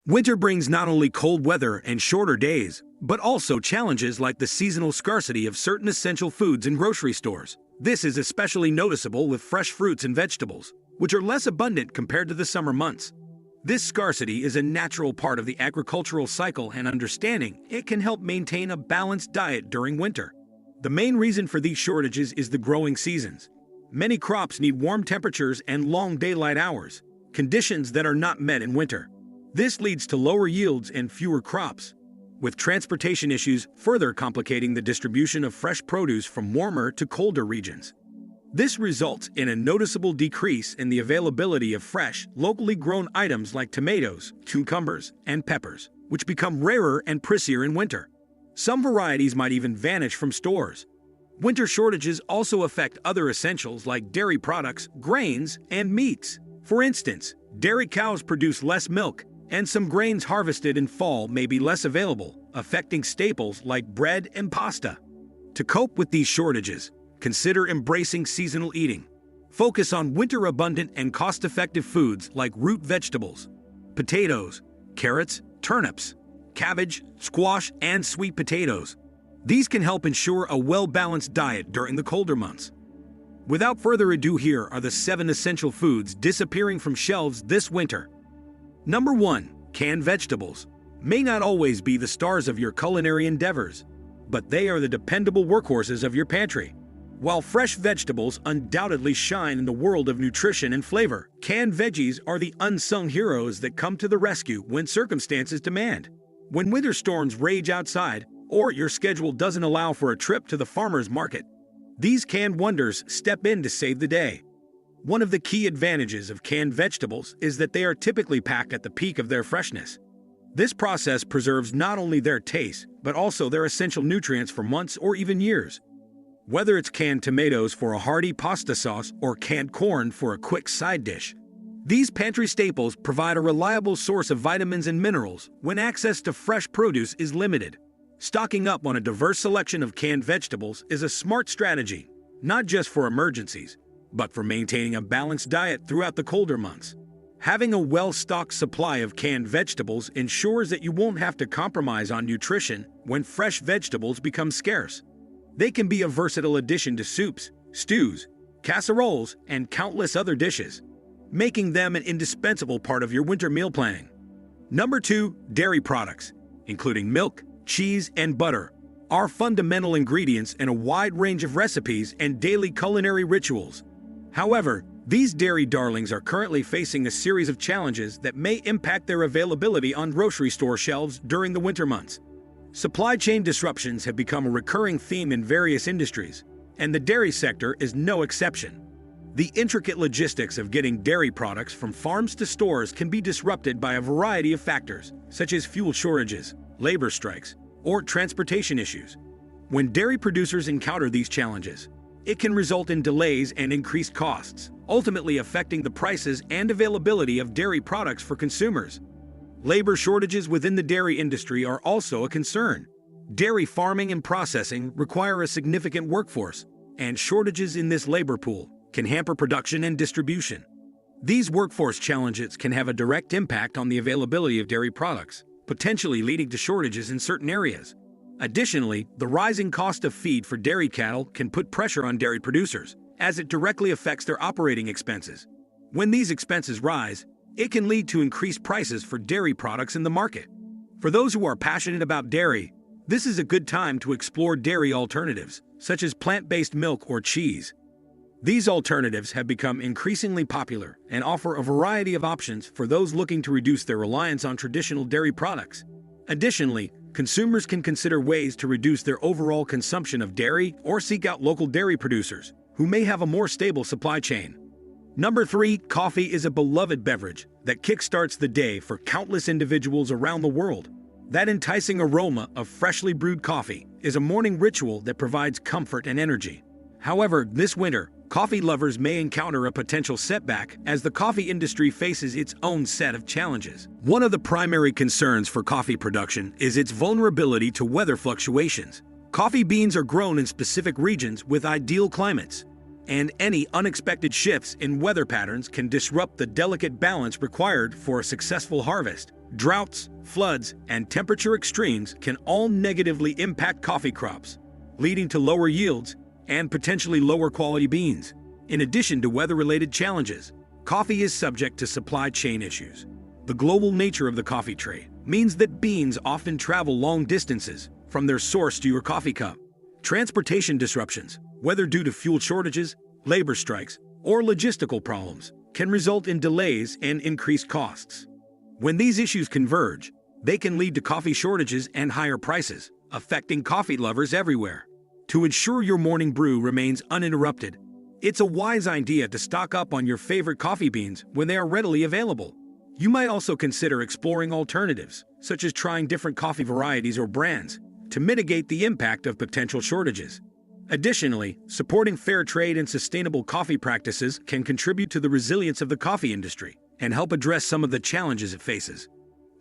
Winter brings not only cold weather and shorter days, but also challenges like the seasonal scarcity of certain essential foods in grocery stores. This is especially noticeable with fresh fruits and vegetables, which are less abundant compared to the summer months. This scarcity is a natural part of the agricultural cycle, and understanding it can help maintain a balanced diet during winter. The main reason for these shortages is the growing seasons. Many crops need warm temperatures and long daylight hours, conditions that are not met in winter. This leads to lower yields and fewer crops, with transportation issues further complicating the distribution of fresh produce from warmer to colder regions. This results in a noticeable decrease in the availability of fresh, locally grown items like tomatoes, cucumbers, and peppers, which become rarer and pricier in winter. Some varieties might even vanish from stores. Winter shortages also affect other essentials like dairy products, grains, and meats. For instance, dairy cows produce less milk, and some grains harvested in fall may be less available, affecting staples like bread and pasta. To cope with these shortages, consider embracing seasonal eating. Focus on winter-abundant and cost-effective foods like root vegetables, potatoes, carrots, turnips, cabbage, squash, and sweet potatoes. These can help ensure a well-balanced diet during the colder months. Without further ado, here are the 7 essential foods disappearing from shelves this winter. Number 1. Canned vegetables may not always be the stars of your culinary endeavors, but they are the dependable workhorses of your pantry. While fresh vegetables undoubtedly shine in the world of nutrition and flavor, canned veggies are the unsung heroes that come to the rescue when circumstances demand. When winter storms rage outside, or your schedule doesn't allow for a trip to the farmer's market, these canned wonders step in to save the day. One of the key advantages of canned vegetables is that they are typically packed at the peak of their freshness. This process preserves not only their taste, but also their essential nutrients for months or even years. Whether it's canned tomatoes for a hearty pasta sauce or canned corn for a quick side dish, these pantry staples provide a reliable source of vitamins and minerals when access to fresh produce is limited. Stocking up on a diverse selection of canned vegetables is a smart strategy, not just for emergencies, but for maintaining a balanced diet throughout the colder months. Having a well-stocked supply of canned vegetables ensures that you won't have to compromise on nutrition when fresh vegetables become scarce. They can be a versatile addition to soups, stews, casseroles, and countless other dishes, making them an indispensable part of your winter meal planning. Number 2. Dairy products, including milk, cheese, and butter, are fundamental ingredients in a wide range of recipes and daily culinary rituals. However, these dairy darlings are currently facing a series of challenges that may impact their availability on grocery store shelves during the winter months. Supply chain disruptions have become a recurring theme in various industries, and the dairy sector is no exception. The intricate logistics of getting dairy products from farms to stores can be disrupted by a variety of factors, such as fuel shortages, labor strikes, or transportation issues. When dairy producers encounter these challenges, it can result in delays and increased costs, ultimately affecting the prices and availability of dairy products for consumers. Labor shortages within the dairy industry are also a concern. Dairy farming and processing require a significant workforce, and shortages in this labor pool can hamper production and distribution. These workforce challenges can have a direct impact on the availability of dairy products, potentially leading to shortages in certain areas. Additionally, the rising cost of feed for dairy cattle can put pressure on dairy producers, as it directly affects their operating expenses. When these expenses rise, it can lead to increased prices for dairy products in the market. For those who are passionate about dairy, this is a good time to explore dairy alternatives, such as plant-based milk or cheese. These alternatives have become increasingly popular and offer a variety of options for those looking to reduce their reliance on traditional dairy products. Additionally, consumers can consider ways to reduce their overall consumption of dairy or seek out local dairy producers who may have a more stable supply chain. Number 3. Coffee is a beloved beverage that kickstarts the day for countless individuals around the world. That enticing aroma of freshly brewed coffee is a morning ritual that provides comfort and energy. However, this winter, coffee lovers may encounter a potential setback as the coffee industry faces its own set of challenges. One of the primary concerns for coffee production is its vulnerability to weather fluctuations. Coffee beans are grown in specific regions with ideal climates, and any unexpected shifts in weather patterns can disrupt the delicate balance required for a successful harvest. Droughts, floods, and temperature extremes can all negatively impact coffee crops, leading to lower yields and potentially lower quality beans. In addition to weather-related challenges, coffee is subject to supply chain issues. The global nature of the coffee trade means that beans often travel long distances from their source to your coffee cup. Transportation disruptions, whether due to fuel shortages, labor strikes, or logistical problems, can result in delays and increased costs. When these issues converge, they can lead to coffee shortages and higher prices, affecting coffee lovers everywhere. To ensure your morning brew remains uninterrupted, it's a wise idea to stock up on your favorite coffee beans when they are readily available. You might also consider exploring alternatives, such as trying different coffee varieties or brands, to mitigate the impact of potential shortages. Additionally, supporting fair trade and sustainable coffee practices can contribute to the resilience of the coffee industry and help address some of the challenges it faces.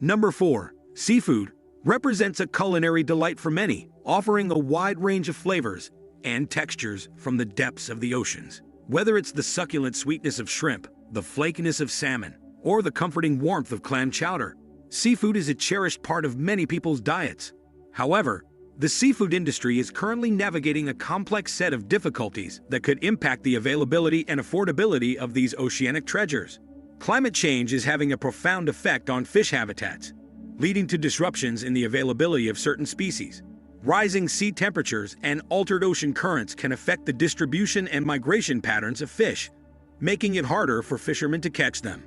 Number 4. Seafood represents a culinary delight for many, offering a wide range of flavors and textures from the depths of the oceans. Whether it's the succulent sweetness of shrimp, the flakiness of salmon, or the comforting warmth of clam chowder, seafood is a cherished part of many people's diets. However, the seafood industry is currently navigating a complex set of difficulties that could impact the availability and affordability of these oceanic treasures. Climate change is having a profound effect on fish habitats, leading to disruptions in the availability of certain species. Rising sea temperatures and altered ocean currents can affect the distribution and migration patterns of fish, making it harder for fishermen to catch them.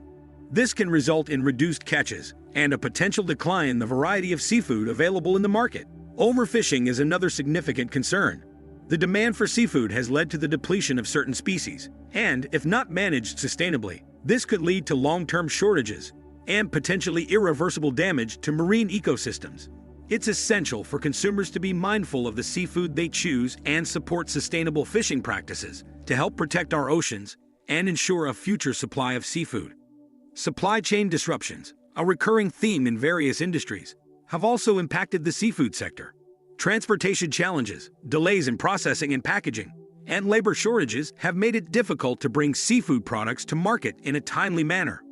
This can result in reduced catches and a potential decline in the variety of seafood available in the market. Overfishing is another significant concern. The demand for seafood has led to the depletion of certain species, and if not managed sustainably, this could lead to long-term shortages and potentially irreversible damage to marine ecosystems. It's essential for consumers to be mindful of the seafood they choose and support sustainable fishing practices to help protect our oceans and ensure a future supply of seafood. Supply chain disruptions, a recurring theme in various industries, have also impacted the seafood sector. Transportation challenges, delays in processing and packaging, and labor shortages have made it difficult to bring seafood products to market in a timely manner.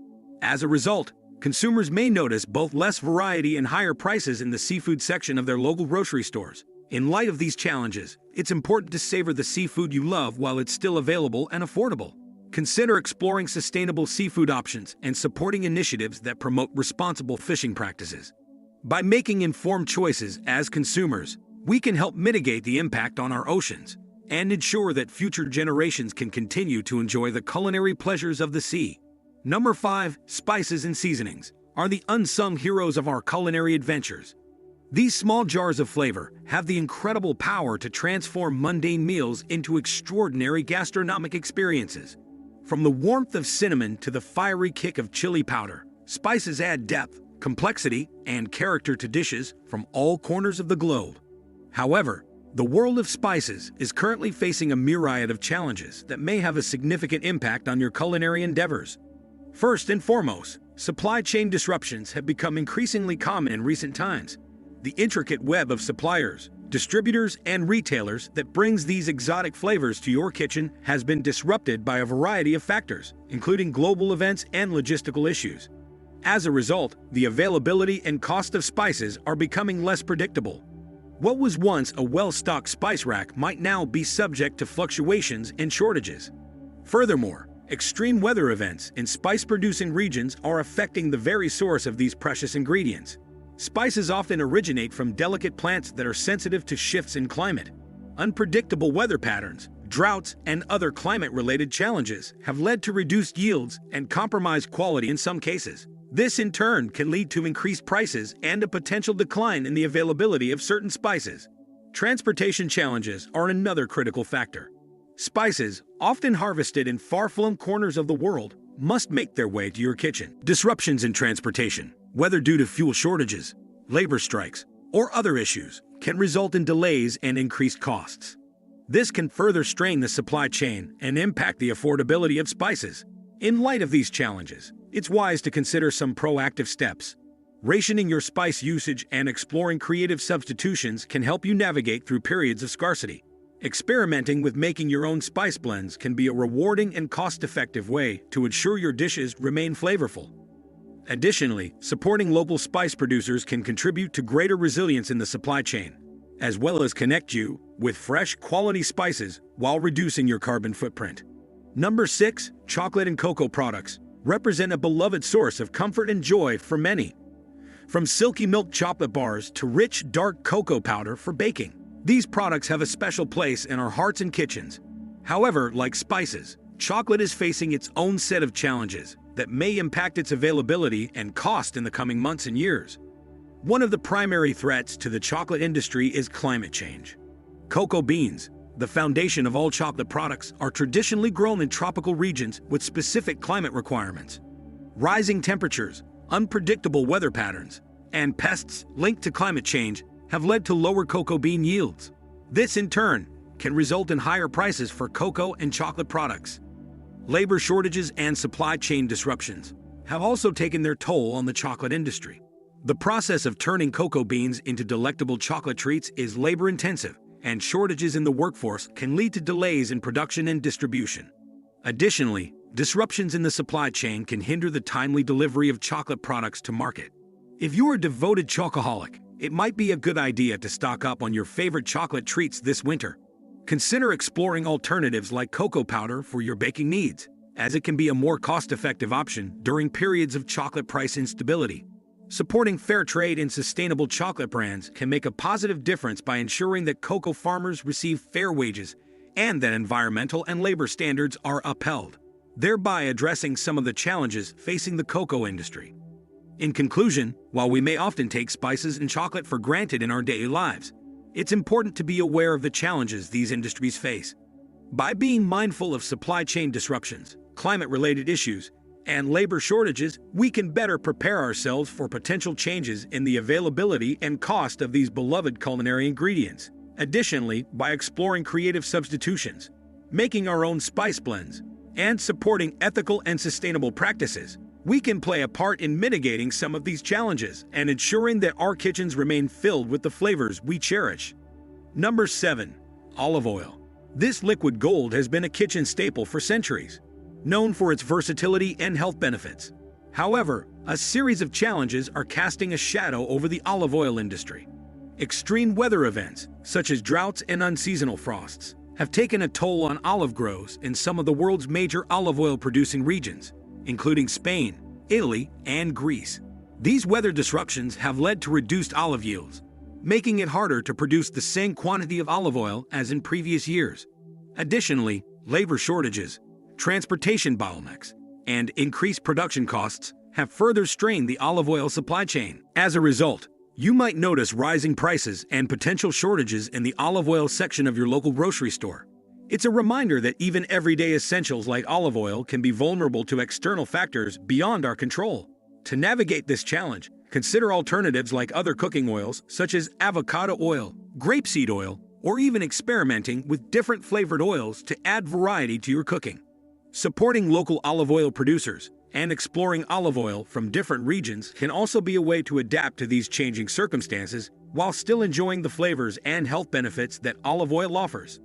As a result, consumers may notice both less variety and higher prices in the seafood section of their local grocery stores. In light of these challenges, it's important to savor the seafood you love while it's still available and affordable. Consider exploring sustainable seafood options and supporting initiatives that promote responsible fishing practices. By making informed choices as consumers, we can help mitigate the impact on our oceans and ensure that future generations can continue to enjoy the culinary pleasures of the sea. Number 5. Spices and seasonings are the unsung heroes of our culinary adventures. These small jars of flavor have the incredible power to transform mundane meals into extraordinary gastronomic experiences. From the warmth of cinnamon to the fiery kick of chili powder, spices add depth, complexity, and character to dishes from all corners of the globe. However, the world of spices is currently facing a myriad of challenges that may have a significant impact on your culinary endeavors. First and foremost, supply chain disruptions have become increasingly common in recent times. The intricate web of suppliers, distributors, and retailers that brings these exotic flavors to your kitchen has been disrupted by a variety of factors, including global events and logistical issues. As a result, the availability and cost of spices are becoming less predictable. What was once a well-stocked spice rack might now be subject to fluctuations and shortages. Furthermore, extreme weather events in spice-producing regions are affecting the very source of these precious ingredients. Spices often originate from delicate plants that are sensitive to shifts in climate. Unpredictable weather patterns, droughts, and other climate-related challenges have led to reduced yields and compromised quality in some cases. This in turn can lead to increased prices and a potential decline in the availability of certain spices. Transportation challenges are another critical factor. Spices, often harvested in far-flung corners of the world, must make their way to your kitchen. Disruptions in transportation, whether due to fuel shortages, labor strikes, or other issues, can result in delays and increased costs. This can further strain the supply chain and impact the affordability of spices. In light of these challenges, it's wise to consider some proactive steps. Rationing your spice usage and exploring creative substitutions can help you navigate through periods of scarcity. Experimenting with making your own spice blends can be a rewarding and cost-effective way to ensure your dishes remain flavorful. Additionally, supporting local spice producers can contribute to greater resilience in the supply chain, as well as connect you with fresh, quality spices while reducing your carbon footprint. Number 6. Chocolate and cocoa products represent a beloved source of comfort and joy for many. From silky milk chocolate bars to rich, dark cocoa powder for baking, these products have a special place in our hearts and kitchens. However, like spices, chocolate is facing its own set of challenges that may impact its availability and cost in the coming months and years. One of the primary threats to the chocolate industry is climate change. Cocoa beans, the foundation of all chocolate products, are traditionally grown in tropical regions with specific climate requirements. Rising temperatures, unpredictable weather patterns, and pests linked to climate change have led to lower cocoa bean yields. This, in turn, can result in higher prices for cocoa and chocolate products. Labor shortages and supply chain disruptions have also taken their toll on the chocolate industry. The process of turning cocoa beans into delectable chocolate treats is labor-intensive, and shortages in the workforce can lead to delays in production and distribution. Additionally, disruptions in the supply chain can hinder the timely delivery of chocolate products to market. If you're a devoted chocoholic, it might be a good idea to stock up on your favorite chocolate treats this winter. Consider exploring alternatives like cocoa powder for your baking needs, as it can be a more cost-effective option during periods of chocolate price instability. Supporting fair trade and sustainable chocolate brands can make a positive difference by ensuring that cocoa farmers receive fair wages and that environmental and labor standards are upheld, thereby addressing some of the challenges facing the cocoa industry. In conclusion, while we may often take spices and chocolate for granted in our daily lives, it's important to be aware of the challenges these industries face. By being mindful of supply chain disruptions, climate-related issues, and labor shortages, we can better prepare ourselves for potential changes in the availability and cost of these beloved culinary ingredients. Additionally, by exploring creative substitutions, making our own spice blends, and supporting ethical and sustainable practices, we can play a part in mitigating some of these challenges and ensuring that our kitchens remain filled with the flavors we cherish. Number 7. Olive oil. This liquid gold has been a kitchen staple for centuries, known for its versatility and health benefits. However, a series of challenges are casting a shadow over the olive oil industry. Extreme weather events, such as droughts and unseasonal frosts, have taken a toll on olive groves in some of the world's major olive oil-producing regions, including Spain, Italy, and Greece. These weather disruptions have led to reduced olive yields, making it harder to produce the same quantity of olive oil as in previous years. Additionally, labor shortages, transportation bottlenecks, and increased production costs have further strained the olive oil supply chain. As a result, you might notice rising prices and potential shortages in the olive oil section of your local grocery store. It's a reminder that even everyday essentials like olive oil can be vulnerable to external factors beyond our control. To navigate this challenge, consider alternatives like other cooking oils such as avocado oil, grapeseed oil, or even experimenting with different flavored oils to add variety to your cooking. Supporting local olive oil producers and exploring olive oil from different regions can also be a way to adapt to these changing circumstances while still enjoying the flavors and health benefits that olive oil offers.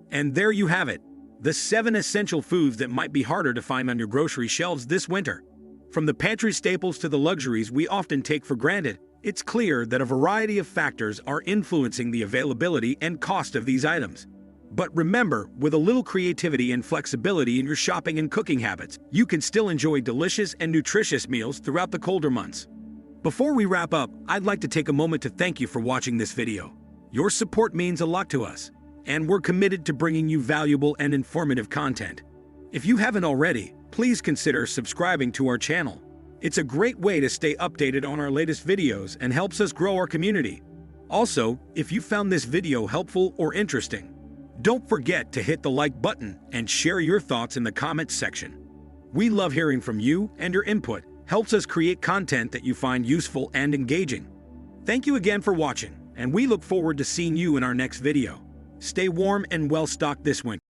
And there you have it, the 7 essential foods that might be harder to find on your grocery shelves this winter. From the pantry staples to the luxuries we often take for granted, it's clear that a variety of factors are influencing the availability and cost of these items. But remember, with a little creativity and flexibility in your shopping and cooking habits, you can still enjoy delicious and nutritious meals throughout the colder months. Before we wrap up, I'd like to take a moment to thank you for watching this video. Your support means a lot to us, and we're committed to bringing you valuable and informative content. If you haven't already, please consider subscribing to our channel. It's a great way to stay updated on our latest videos and helps us grow our community. Also, if you found this video helpful or interesting, don't forget to hit the like button and share your thoughts in the comments section. We love hearing from you, and your input helps us create content that you find useful and engaging. Thank you again for watching, and we look forward to seeing you in our next video. Stay warm and well-stocked this winter.